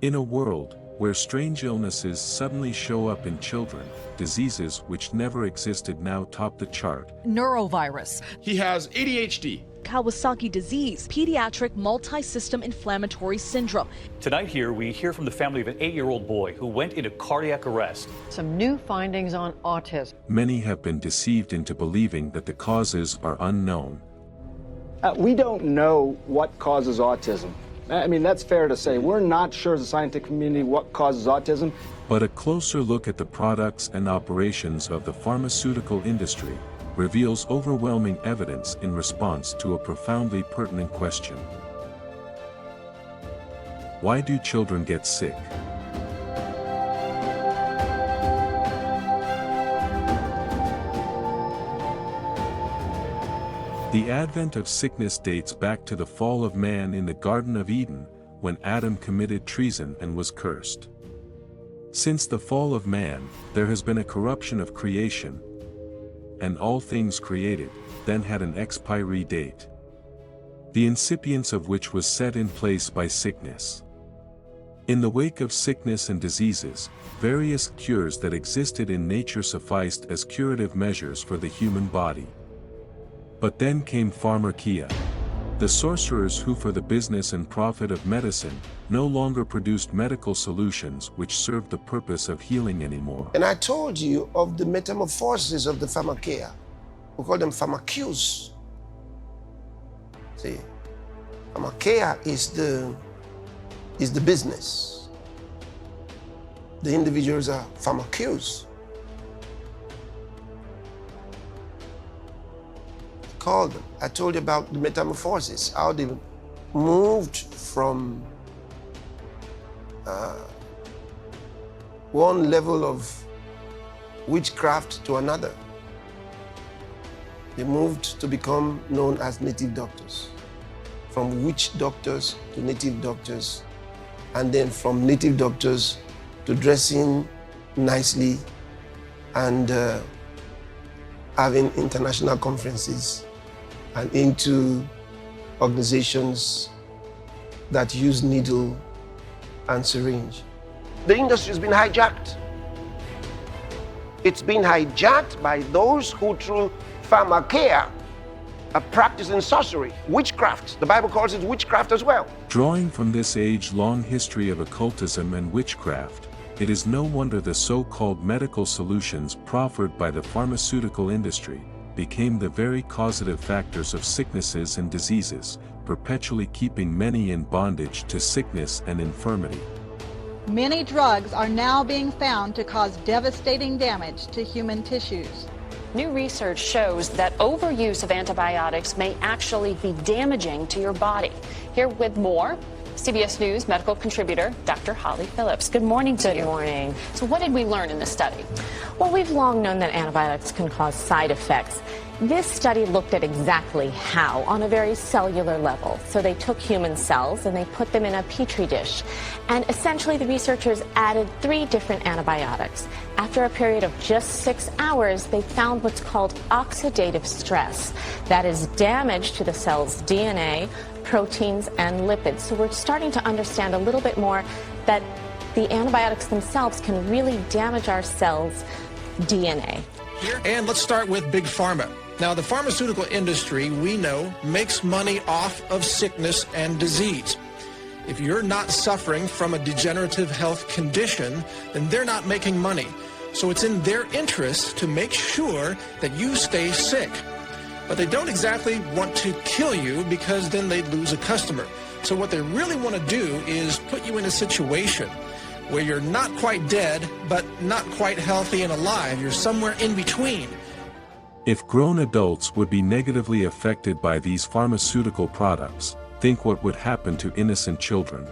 In a world where strange illnesses suddenly show up in children, diseases which never existed now top the chart. Neurovirus. He has ADHD. Kawasaki disease, pediatric multi-system inflammatory syndrome. Tonight here, we hear from the family of an 8-year-old boy who went into cardiac arrest. Some new findings on autism. Many have been deceived into believing that the causes are unknown. We don't know what causes autism. I mean, that's fair to say. We're not sure as a scientific community what causes autism. But a closer look at the products and operations of the pharmaceutical industry reveals overwhelming evidence in response to a profoundly pertinent question. Why do children get sick? The advent of sickness dates back to the fall of man in the Garden of Eden, when Adam committed treason and was cursed. Since the fall of man, there has been a corruption of creation, and all things created then had an expiry date, the incipience of which was set in place by sickness. In the wake of sickness and diseases, various cures that existed in nature sufficed as curative measures for the human body. But then came Pharmacia, the sorcerers who for the business and profit of medicine, no longer produced medical solutions which served the purpose of healing anymore. And I told you of the metamorphoses of the Pharmacia. We call them Pharmaceuticals. See, Pharmacia is the business. The individuals are Pharmaceuticals. Called them. I told you about the metamorphosis, how they moved from one level of witchcraft to another. They moved to become known as native doctors, from witch doctors to native doctors, and then from native doctors to dressing nicely and having international conferences, and into organizations that use needle and syringe. The industry has been hijacked. It's been hijacked by those who through pharmacia are practicing sorcery, witchcraft. The Bible calls it witchcraft as well. Drawing from this age-long history of occultism and witchcraft, it is no wonder the so-called medical solutions proffered by the pharmaceutical industry became the very causative factors of sicknesses and diseases, perpetually keeping many in bondage to sickness and infirmity. Many drugs are now being found to cause devastating damage to human tissues. New research shows that overuse of antibiotics may actually be damaging to your body. Here with more, CBS News medical contributor Dr. Holly Phillips. Good morning to you. Good morning. So what did we learn in this study? Well, we've long known that antibiotics can cause side effects. This study looked at exactly how, on a very cellular level. So they took human cells and they put them in a petri dish. And essentially the researchers added 3 different antibiotics. After a period of just 6 hours, they found what's called oxidative stress. That is damage to the cell's DNA, proteins, and lipids. So we're starting to understand a little bit more that the antibiotics themselves can really damage our cells' DNA. And let's start with Big Pharma. Now, the pharmaceutical industry, we know, makes money off of sickness and disease. If you're not suffering from a degenerative health condition, then they're not making money. So it's in their interest to make sure that you stay sick. But they don't exactly want to kill you because then they'd lose a customer. So what they really want to do is put you in a situation where you're not quite dead, but not quite healthy and alive. You're somewhere in between. If grown adults would be negatively affected by these pharmaceutical products, think what would happen to innocent children.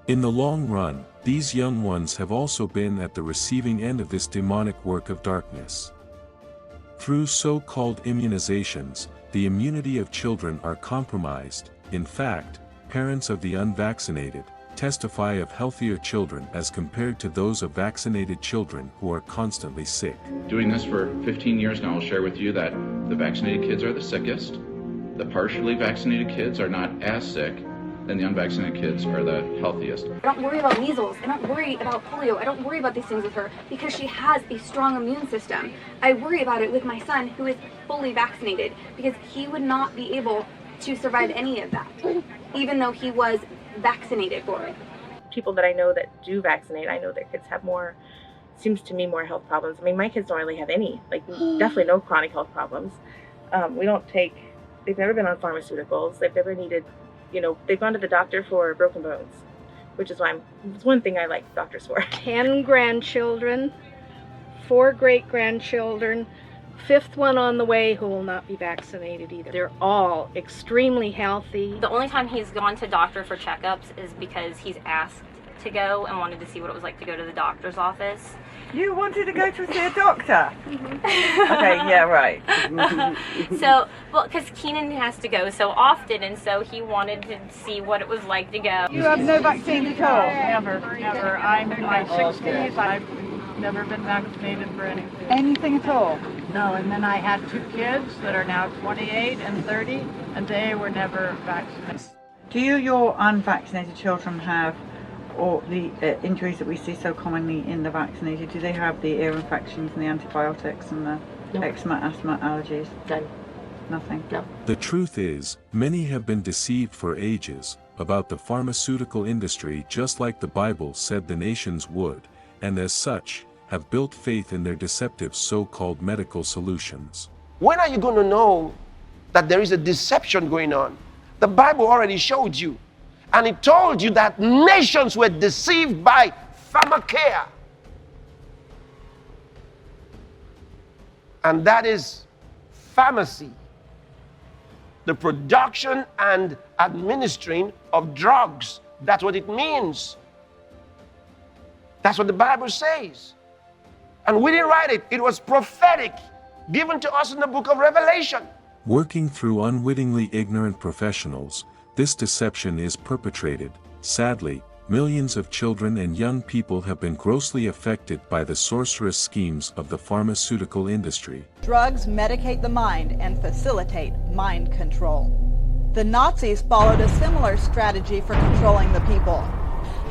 In the long run, these young ones have also been at the receiving end of this demonic work of darkness. Through so-called immunizations, the immunity of children are compromised. In fact, parents of the unvaccinated testify of healthier children as compared to those of vaccinated children who are constantly sick. Doing this for 15 years now, I'll share with you that the vaccinated kids are the sickest. The partially vaccinated kids are not as sick. then the unvaccinated kids are the healthiest. I don't worry about measles. I don't worry about polio. I don't worry about these things with her because she has a strong immune system. I worry about it with my son, who is fully vaccinated, because he would not be able to survive any of that, even though he was vaccinated for it. People that I know that do vaccinate, I know their kids have seems to me, more health problems. I mean, my kids don't really have any, definitely no chronic health problems. They've never been on pharmaceuticals. They've never needed, they've gone to the doctor for broken bones, which is why it's one thing I like doctors for. 10 grandchildren, 4 great-grandchildren, 5th one on the way who will not be vaccinated either. They're all extremely healthy. The only time he's gone to doctor for checkups is because he's asked to go and wanted to see what it was like to go to the doctor's office. You wanted to go to see a doctor? Okay, yeah, right. Because Keenan has to go so often, and so he wanted to see what it was like to go. You have no vaccine at all? Never. I'm in my 60s. I've never been vaccinated for anything. Anything at all? No, and then I had 2 kids that are now 28 and 30, and they were never vaccinated. Do your unvaccinated children have or the injuries that we see so commonly in the vaccinated? Do they have the ear infections and the antibiotics and the eczema, asthma, allergies? No. Nothing? No. The truth is, many have been deceived for ages about the pharmaceutical industry, just like the Bible said the nations would, and as such, have built faith in their deceptive so-called medical solutions. When are you going to know that there is a deception going on? The Bible already showed you. And it told you that nations were deceived by pharmakeia. And that is pharmacy. The production and administering of drugs. That's what it means. That's what the Bible says. And we didn't write it. It was prophetic, given to us in the book of Revelation. Working through unwittingly ignorant professionals, this deception is perpetrated. Sadly, millions of children and young people have been grossly affected by the sorcerous schemes of the pharmaceutical industry. Drugs medicate the mind and facilitate mind control. The Nazis followed a similar strategy for controlling the people.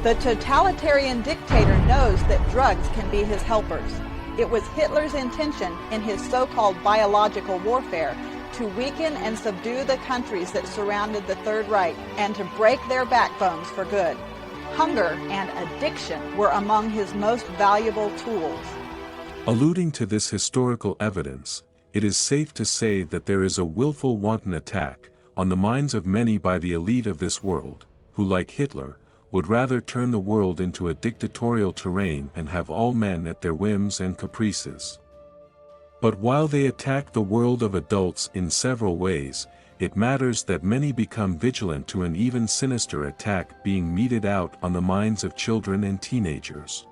The totalitarian dictator knows that drugs can be his helpers. It was Hitler's intention in his so-called biological warfare to weaken and subdue the countries that surrounded the Third Reich and to break their backbones for good. Hunger and addiction were among his most valuable tools. Alluding to this historical evidence, it is safe to say that there is a willful wanton attack on the minds of many by the elite of this world, who, like Hitler, would rather turn the world into a dictatorial terrain and have all men at their whims and caprices. But while they attack the world of adults in several ways, it matters that many become vigilant to an even sinister attack being meted out on the minds of children and teenagers.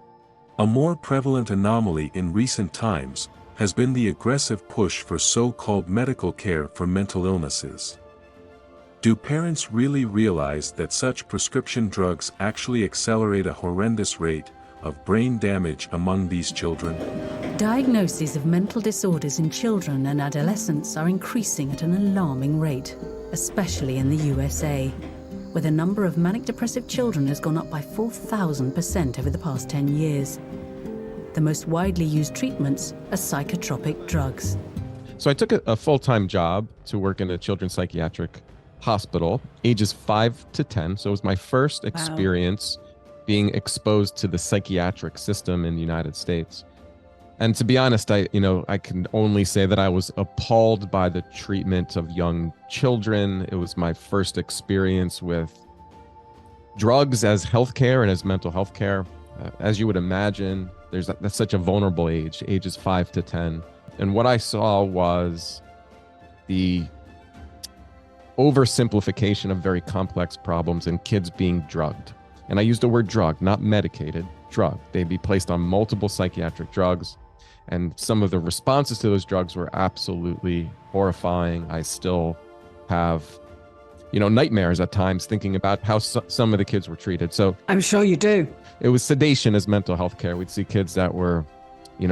A more prevalent anomaly in recent times has been the aggressive push for so-called medical care for mental illnesses. Do parents really realize that such prescription drugs actually accelerate a horrendous rate of brain damage among these children? Diagnoses of mental disorders in children and adolescents are increasing at an alarming rate, especially in the USA, where the number of manic depressive children has gone up by 4,000% over the past 10 years. The most widely used treatments are psychotropic drugs. So I took a full-time job to work in a children's psychiatric hospital, ages 5 to 10. So it was my first experience being exposed to the psychiatric system in the United States. And to be honest, I can only say that I was appalled by the treatment of young children. It was my first experience with drugs as healthcare and as mental health care. As you would imagine, that's such a vulnerable age, ages 5 to 10. And what I saw was the oversimplification of very complex problems and kids being drugged. And I used the word drug, not medicated, drug. They'd be placed on multiple psychiatric drugs. And some of the responses to those drugs were absolutely horrifying. I still have, nightmares at times thinking about how some of the kids were treated. So I'm sure you do. It was sedation as mental health care. We'd see kids that were,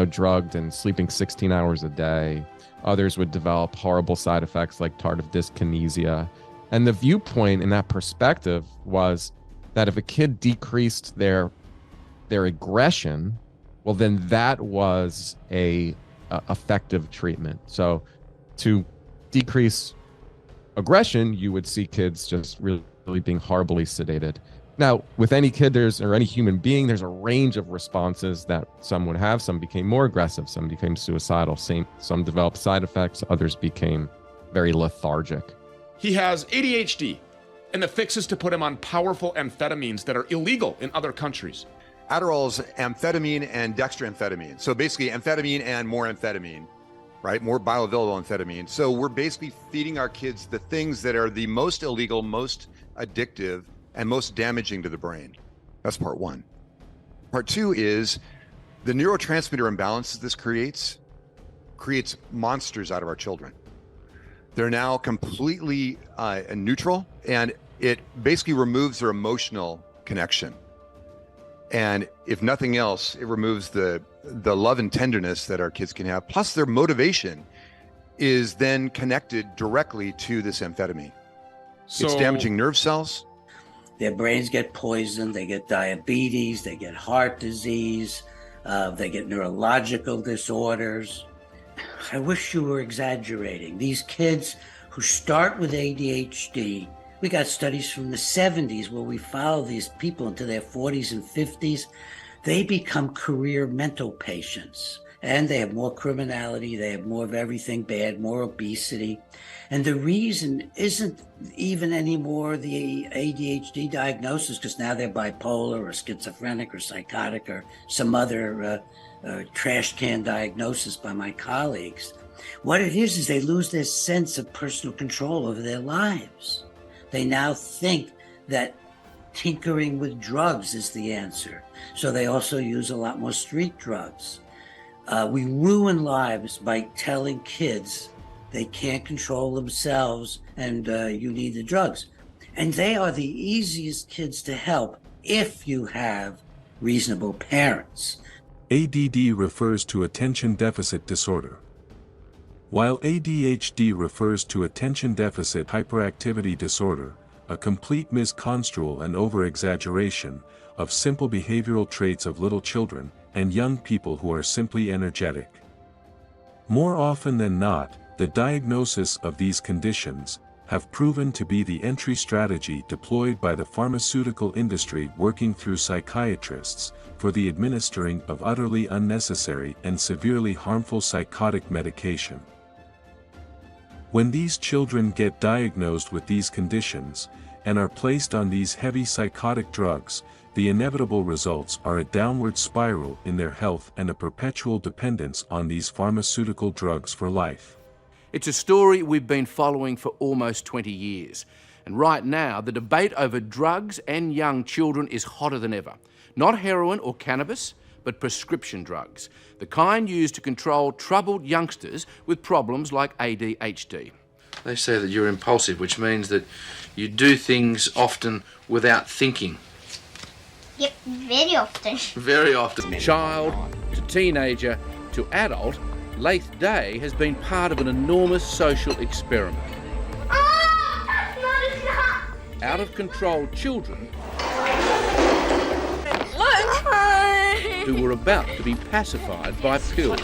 drugged and sleeping 16 hours a day. Others would develop horrible side effects like tardive dyskinesia. And the viewpoint in that perspective was that if a kid decreased their aggression, well, then that was a effective treatment. So to decrease aggression, you would see kids just really being horribly sedated. Now, with any kid, or any human being, there's a range of responses that some would have. Some became more aggressive, some became suicidal, some developed side effects, others became very lethargic. He has ADHD, and the fix is to put him on powerful amphetamines that are illegal in other countries. Adderall's amphetamine and dextroamphetamine. So basically amphetamine and more amphetamine, right? More bioavailable amphetamine. So we're basically feeding our kids the things that are the most illegal, most addictive, and most damaging to the brain. That's part one. Part two is the neurotransmitter imbalances this creates monsters out of our children. They're now completely neutral, and it basically removes their emotional connection. And if nothing else, it removes the love and tenderness that our kids can have. Plus their motivation is then connected directly to this amphetamine. It's damaging nerve cells. Their brains get poisoned, they get diabetes, they get heart disease, they get neurological disorders. I wish you were exaggerating. These kids who start with ADHD, we got studies from the 70s where we follow these people into their 40s and 50s. They become career mental patients, and they have more criminality, they have more of everything bad, more obesity. And the reason isn't even anymore the ADHD diagnosis, because now they're bipolar or schizophrenic or psychotic or some other trash can diagnosis by my colleagues. What it is they lose their sense of personal control over their lives. They now think that tinkering with drugs is the answer. So they also use a lot more street drugs. We ruin lives by telling kids they can't control themselves and you need the drugs. And they are the easiest kids to help if you have reasonable parents. ADD refers to attention deficit disorder, while ADHD refers to attention deficit hyperactivity disorder, a complete misconstrual and over-exaggeration of simple behavioral traits of little children and young people who are simply energetic. More often than not, the diagnosis of these conditions have proven to be the entry strategy deployed by the pharmaceutical industry working through psychiatrists for the administering of utterly unnecessary and severely harmful psychotic medication. When these children get diagnosed with these conditions and are placed on these heavy psychotic drugs, the inevitable results are a downward spiral in their health and a perpetual dependence on these pharmaceutical drugs for life. It's a story we've been following for almost 20 years. And right now, the debate over drugs and young children is hotter than ever. Not heroin or cannabis, but prescription drugs, the kind used to control troubled youngsters with problems like ADHD. They say that you're impulsive, which means that you do things often without thinking. Yep, very often. Very often. Child to teenager to adult, Lathe Day has been part of an enormous social experiment. Out of control children who were about to be pacified by pills.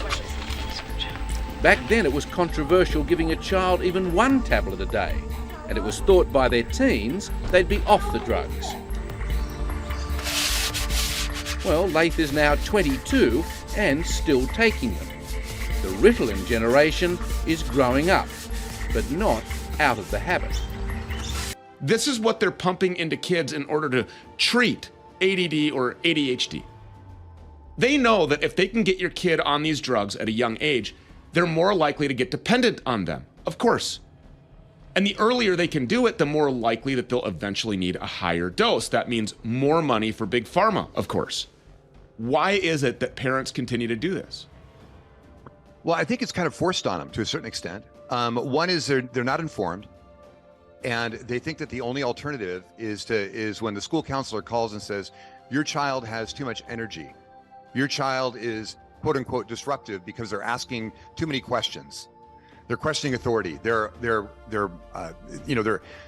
Back then it was controversial giving a child even one tablet a day, and it was thought by their teens they'd be off the drugs. Well, Lathe is now 22 and still taking them. The Ritalin generation is growing up, but not out of the habit. This is what they're pumping into kids in order to treat ADD or ADHD. They know that if they can get your kid on these drugs at a young age, they're more likely to get dependent on them, of course. And the earlier they can do it, the more likely that they'll eventually need a higher dose. That means more money for Big Pharma, of course. Why is it that parents continue to do this? Well, I think it's kind of forced on them to a certain extent. One is they're not informed, and they think that the only alternative is when the school counselor calls and says, your child has too much energy. Your child is quote unquote disruptive because they're asking too many questions. They're questioning authority. They're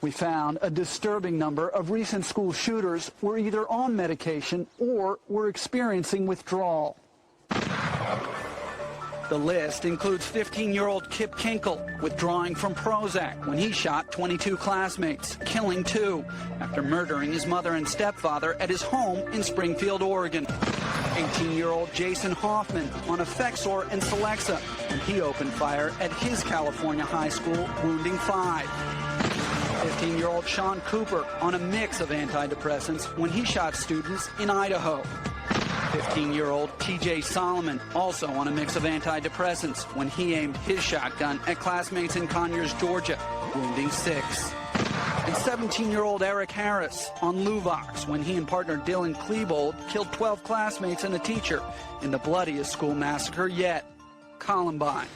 We found a disturbing number of recent school shooters were either on medication or were experiencing withdrawal. The list includes 15-year-old Kip Kinkle withdrawing from Prozac when he shot 22 classmates, killing 2 after murdering his mother and stepfather at his home in Springfield, Oregon. 18-year-old Jason Hoffman on Effexor and Celexa when he opened fire at his California high school, wounding 5. 15-year-old Sean Cooper on a mix of antidepressants when he shot students in Idaho. 15-year-old TJ Solomon, also on a mix of antidepressants when he aimed his shotgun at classmates in Conyers, Georgia, wounding 6. And 17-year-old Eric Harris on Luvox when he and partner Dylan Klebold killed 12 classmates and a teacher in the bloodiest school massacre yet, Columbine.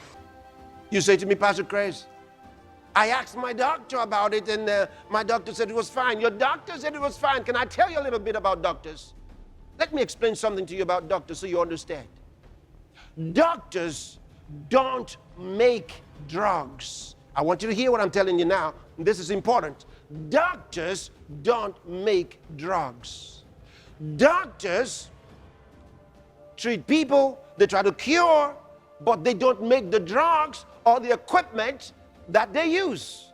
You say to me, Pastor Chris, I asked my doctor about it and my doctor said it was fine. Your doctor said it was fine. Can I tell you a little bit about doctors? Let me explain something to you about doctors so you understand. Doctors don't make drugs. I want you to hear what I'm telling you now. This is important. Doctors don't make drugs. Doctors treat people, they try to cure, but they don't make the drugs or the equipment that they use.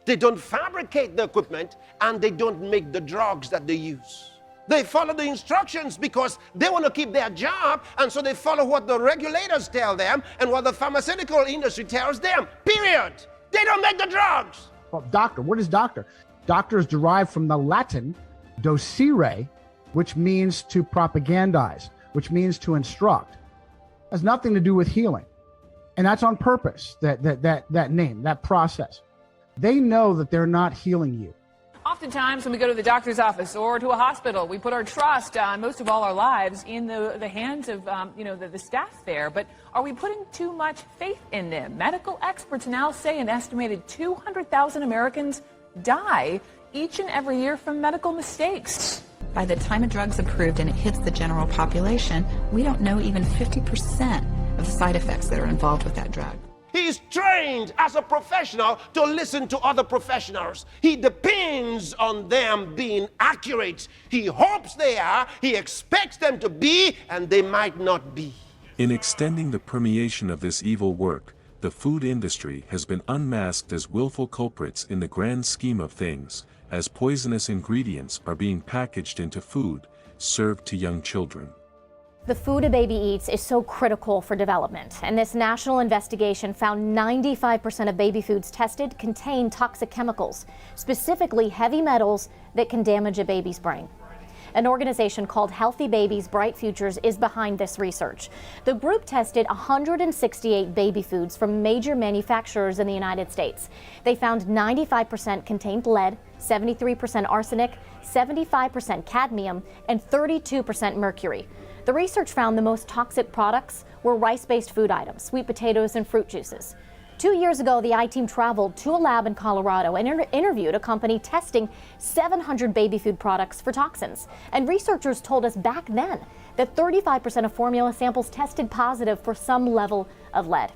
They don't fabricate the equipment and they don't make the drugs that they use. They follow the instructions because they want to keep their job, and so they follow what the regulators tell them and what the pharmaceutical industry tells them, period. They don't make the drugs. Well, doctor, what is doctor? Doctor is derived from the Latin docere, which means to propagandize, which means to instruct. It has nothing to do with healing. And that's on purpose, that name, that process. They know that they're not healing you. Oftentimes when we go to the doctor's office or to a hospital, we put our trust most of all our lives in the hands of the staff there. But are we putting too much faith in them? Medical experts now say an estimated 200,000 Americans die each and every year from medical mistakes. By the time a drug's approved and it hits the general population, we don't know even 50% of the side effects that are involved with that drug. He's trained as a professional to listen to other professionals. He depends on them being accurate. He hopes they are, he expects them to be, and they might not be. In extending the permeation of this evil work, the food industry has been unmasked as willful culprits in the grand scheme of things, as poisonous ingredients are being packaged into food, served to young children. The food a baby eats is so critical for development, and this national investigation found 95% of baby foods tested contain toxic chemicals, specifically heavy metals that can damage a baby's brain. An organization called Healthy Babies, Bright Futures is behind this research. The group tested 168 baby foods from major manufacturers in the United States. They found 95% contained lead, 73% arsenic, 75% cadmium, and 32% mercury. The research found the most toxic products were rice-based food items, sweet potatoes, and fruit juices. 2 years ago, the I-Team traveled to a lab in Colorado and interviewed a company testing 700 baby food products for toxins. And researchers told us back then that 35% of formula samples tested positive for some level of lead.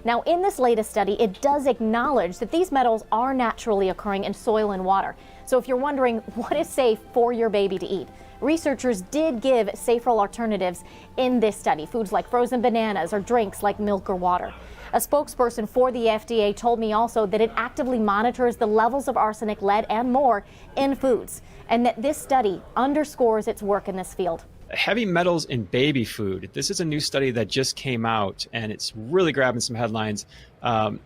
Now, in this latest study, it does acknowledge that these metals are naturally occurring in soil and water. So if you're wondering what is safe for your baby to eat, researchers did give safer alternatives in this study, foods like frozen bananas or drinks like milk or water. A spokesperson for the FDA told me also that it actively monitors the levels of arsenic, lead, and more in foods, and that this study underscores its work in this field. Heavy metals in baby food. This is a new study that just came out, and it's really grabbing some headlines.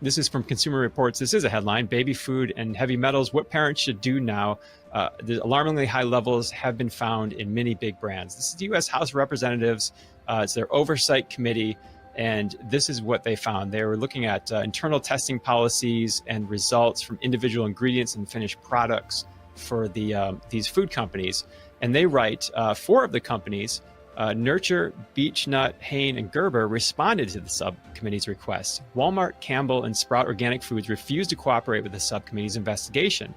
This is from Consumer Reports. This is a headline: baby food and heavy metals, what parents should do now. The alarmingly high levels have been found in many big brands. This is the U.S. House of Representatives. It's their oversight committee, and this is what they found. They were looking at internal testing policies and results from individual ingredients and finished products for these food companies. And they write, 4 of the companies, Nurture, Beechnut, Hain, and Gerber, responded to the subcommittee's request. Walmart, Campbell, and Sprout Organic Foods refused to cooperate with the subcommittee's investigation.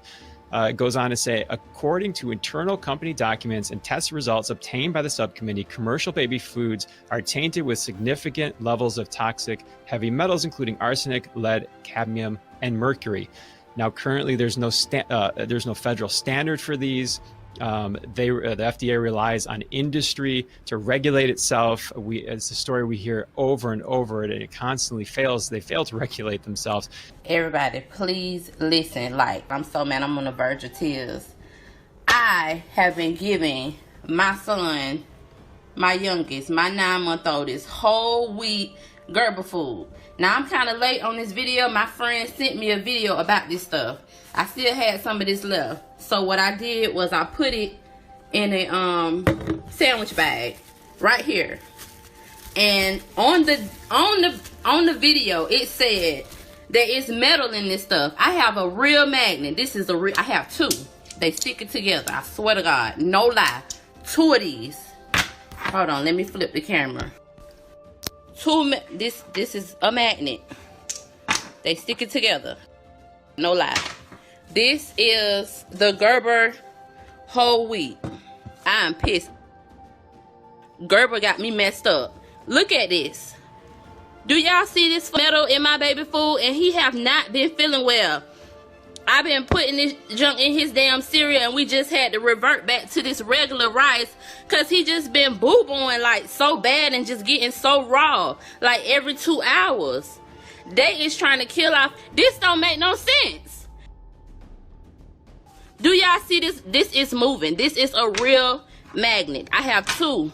It goes on to say, according to internal company documents and test results obtained by the subcommittee, commercial baby foods are tainted with significant levels of toxic heavy metals, including arsenic, lead, cadmium, and mercury. Now, currently, there's no federal standard for these. The FDA relies on industry to regulate itself. It's a story we hear over and over, and it constantly fails. They fail to regulate themselves. Everybody, please listen. I'm so mad, I'm on the verge of tears. I have been giving my son, my youngest, my 9-month-old, this whole wheat Gerber food. Now, I'm kind of late on this video. My friend sent me a video about this stuff. I still had some of this left. So what I did was I put it in a sandwich bag right here. And on the video, it said there is metal in this stuff. I have a real magnet. This is a real, I have 2. They stick it together. I swear to God, no lie. 2 of these. Hold on, let me flip the camera. This is a magnet. They stick it together. No lie. This is the Gerber whole wheat. I'm pissed. Gerber got me messed up. Look at this. Do y'all see this metal in my baby food? And he have not been feeling well. I've been putting this junk in his damn cereal, and we just had to revert back to this regular rice because he just been boo-booing like so bad and just getting so raw like every 2 hours. They is trying to kill off. This don't make no sense. Do y'all see this? This is moving. This is a real magnet. I have two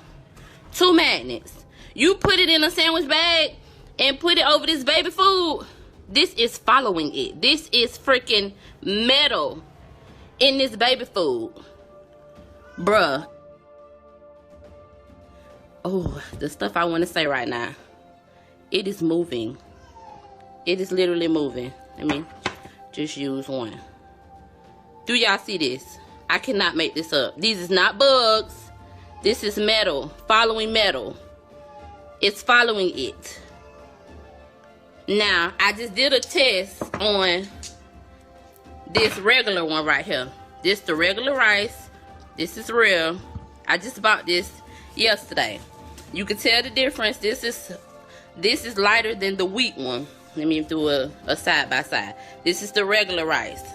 magnets. You put it in a sandwich bag and put it over this baby food. This is following it. This is freaking metal in this baby food. Bruh. Oh, the stuff I want to say right now. It is moving. It is literally moving. Let me just use one. Do y'all see this? I cannot make this up. These is not bugs. This is metal. Following metal. It's following it. Now, I just did a test on this regular one right here. This the regular rice. This is real. I just bought this yesterday. You can tell the difference. This is lighter than the wheat one. Let me do a side by side. This is the regular rice.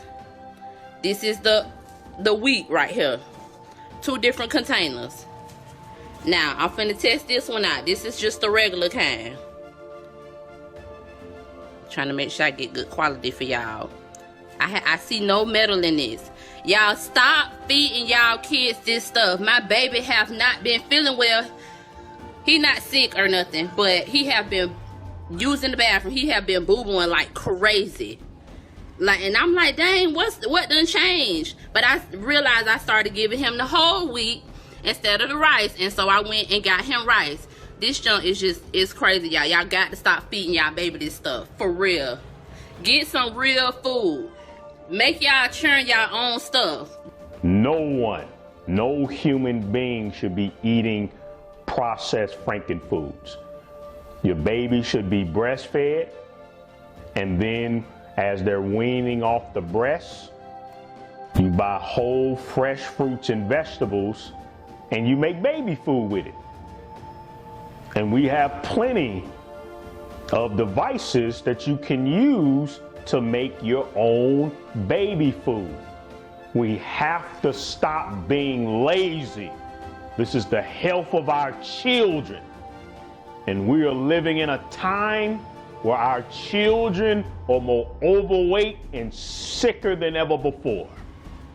This is the wheat right here. 2 different containers. Now, I'm finna test this one out. This is just the regular kind. Trying to make sure I get good quality for y'all. I see no metal in this. Y'all stop feeding y'all kids this stuff. My baby have not been feeling well. He not sick or nothing, but he have been using the bathroom. He have been boo-booing like crazy. Like, and I'm like, dang, what done changed? But I realized I started giving him the whole wheat instead of the rice, and so I went and got him rice. This junk is just, it's crazy, y'all. Y'all got to stop feeding y'all baby this stuff, for real. Get some real food. Make y'all churn y'all own stuff. No human being should be eating processed frankenfoods. Your baby should be breastfed, and then as they're weaning off the breast, you buy whole fresh fruits and vegetables and you make baby food with it. And we have plenty of devices that you can use to make your own baby food. We have to stop being lazy. This is the health of our children. And we are living in a time where our children are more overweight and sicker than ever before.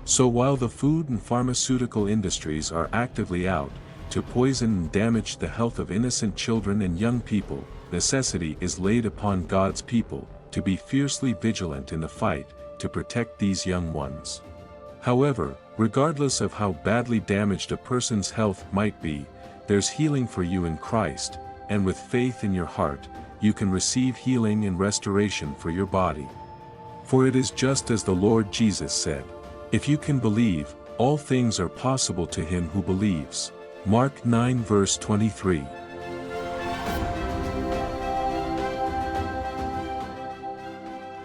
So while the food and pharmaceutical industries are actively out to poison and damage the health of innocent children and young people, necessity is laid upon God's people to be fiercely vigilant in the fight to protect these young ones. However, regardless of how badly damaged a person's health might be, there's healing for you in Christ, and with faith in your heart, you can receive healing and restoration for your body. For it is just as the Lord Jesus said, "If you can believe, all things are possible to him who believes." Mark 9 verse 23.